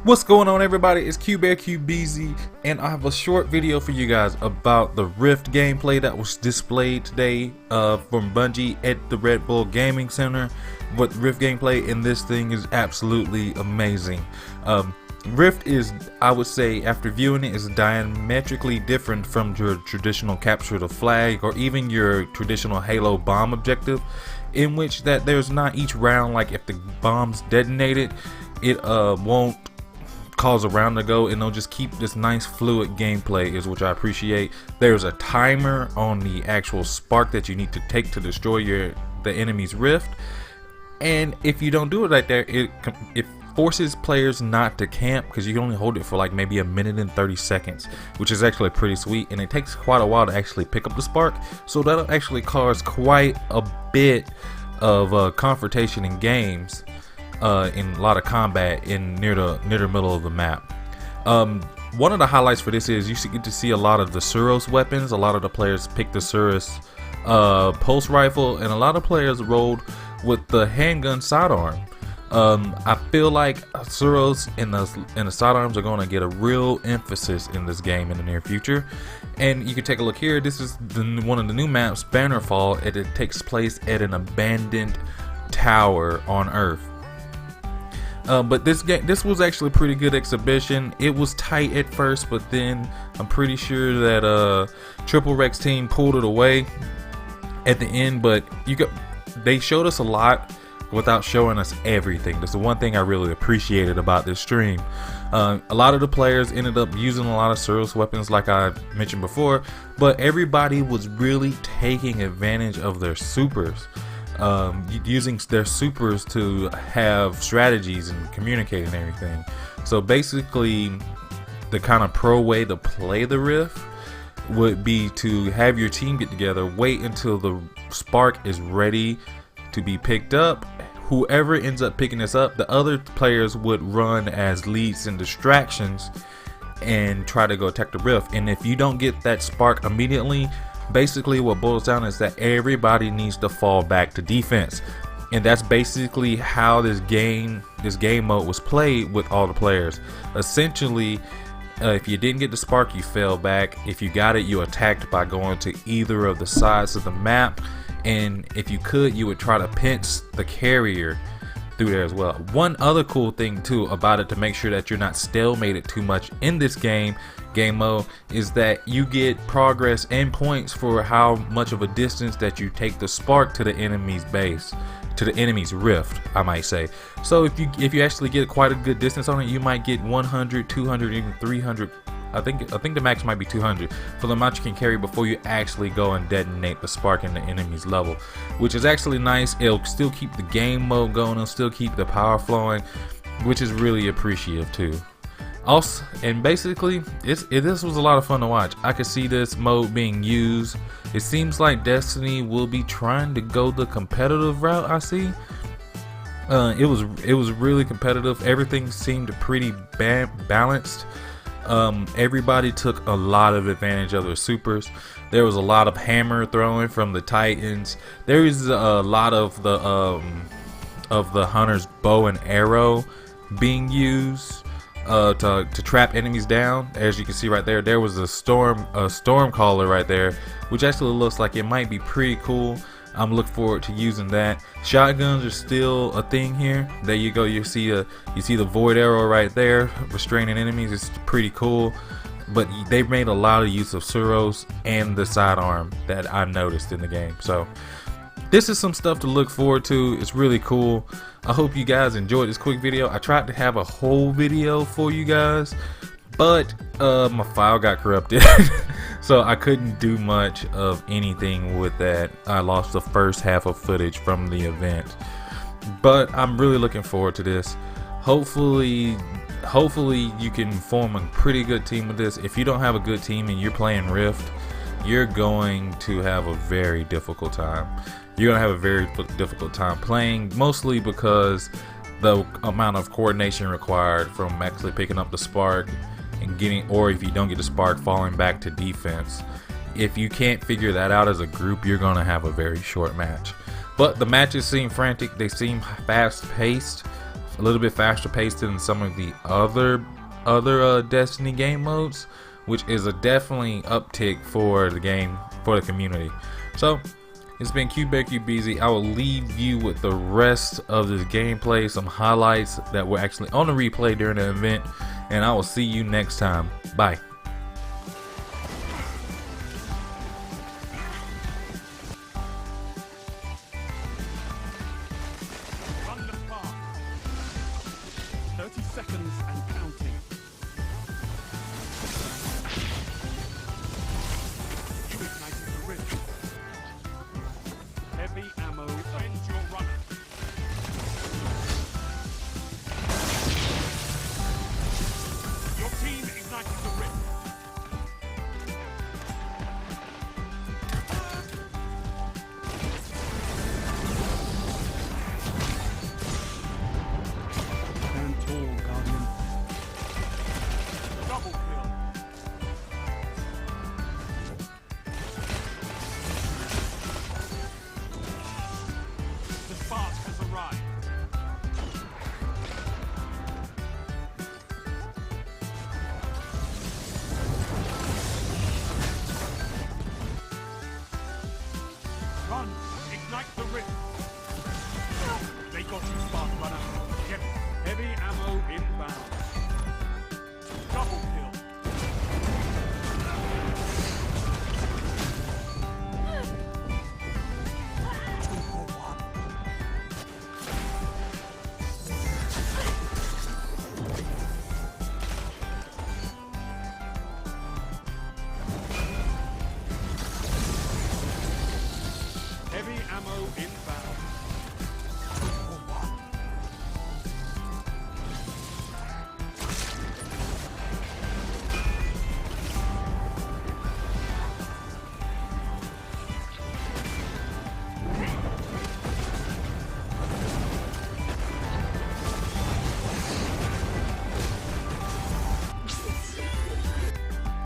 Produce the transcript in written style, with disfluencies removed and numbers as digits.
What's going on, everybody? It's QBear QBZ, and I have a short video for you guys about the Rift gameplay that was displayed today from Bungie at the Red Bull Gaming Center. But Rift gameplay in this thing is absolutely amazing. Rift is, I would say, after viewing it, is diametrically different from your traditional capture the flag or even your traditional Halo bomb objective, in which that there's not each round, like if the bomb's detonated, it won't cause a round to go, and they'll just keep this nice fluid gameplay, is which I appreciate. There's a timer on the actual spark that you need to take to destroy the enemy's rift, and if you don't do it like that, it forces players not to camp, because you can only hold it for like maybe a minute and 30 seconds, which is actually pretty sweet, and it takes quite a while to actually pick up the spark, so that'll actually cause quite a bit of confrontation in games, in a lot of combat in near the middle of the map. One of the highlights for this is you get to see a lot of the Suros weapons. A lot of the players picked the Suros pulse rifle, and a lot of players rolled with the handgun sidearm. I feel like Suros and the sidearms are going to get a real emphasis in this game in the near future. And you can take a look here. This is one of the new maps, Bannerfall, and it takes place at an abandoned tower on Earth. But this was actually a pretty good exhibition. It was tight at first, but then I'm pretty sure that Triple Rex team pulled it away at the end. But they showed us a lot without showing us everything. That's the one thing I really appreciated about this stream. A lot of the players ended up using a lot of Suros weapons, like I mentioned before, but everybody was really taking advantage of their supers. Using their supers to have strategies and communicate and everything. So basically, the kind of pro way to play the Rift would be to have your team get together, wait until the spark is ready to be picked up. Whoever ends up picking this up, the other players would run as leads and distractions and try to go attack the Rift. And if you don't get that spark immediately, basically what boils down is that everybody needs to fall back to defense, and that's basically how this game mode was played with all the players. Essentially, if you didn't get the spark, you fell back. If you got it, you attacked by going to either of the sides of the map, and if you could, you would try to pinch the carrier through there as well. One other cool thing too about it, to make sure that you're not stalemated too much in this game mode, is that you get progress and points for how much of a distance that you take the spark to the enemy's base, to the enemy's rift, I might say. So if you actually get quite a good distance on it, you might get 100, 200, even 300. I think the max might be 200 for the amount you can carry before you actually go and detonate the spark in the enemy's level, which is actually nice. It'll still keep the game mode going, it'll still keep the power flowing, which is really appreciative too. Also, and basically, this was a lot of fun to watch. I could see this mode being used. It seems like Destiny will be trying to go the competitive route. I see. It was really competitive. Everything seemed pretty balanced. Everybody took a lot of advantage of their supers. There was a lot of hammer throwing from the Titans. There is a lot of the hunter's bow and arrow being used to trap enemies down. As you can see right there, there was a storm caller right there, which actually looks like it might be pretty cool. I'm looking forward to using that. Shotguns are still a thing here. There you go. You see the void arrow right there, restraining enemies. It's pretty cool. But they've made a lot of use of Suros and the sidearm that I noticed in the game. So this is some stuff to look forward to. It's really cool. I hope you guys enjoyed this quick video. I tried to have a whole video for you guys, but my file got corrupted. So I couldn't do much of anything with that. I lost the first half of footage from the event, but I'm really looking forward to this. Hopefully you can form a pretty good team with this. If you don't have a good team and you're playing Rift, you're going to have a very difficult time. You're going to have a very difficult time playing, mostly because the amount of coordination required from actually picking up the spark and getting, or if you don't get the spark, falling back to defense. If you can't figure that out as a group, you're going to have a very short match. But the matches seem frantic, they seem fast paced. a little bit faster paced than some of the other Destiny game modes, which is a definitely uptick for the game, for the community. So it's been CubeBearQBZ. I will leave you with the rest of this gameplay, some highlights that were actually on the replay during the event, and I will see you next time. Bye. Run the park. 30 seconds and counting.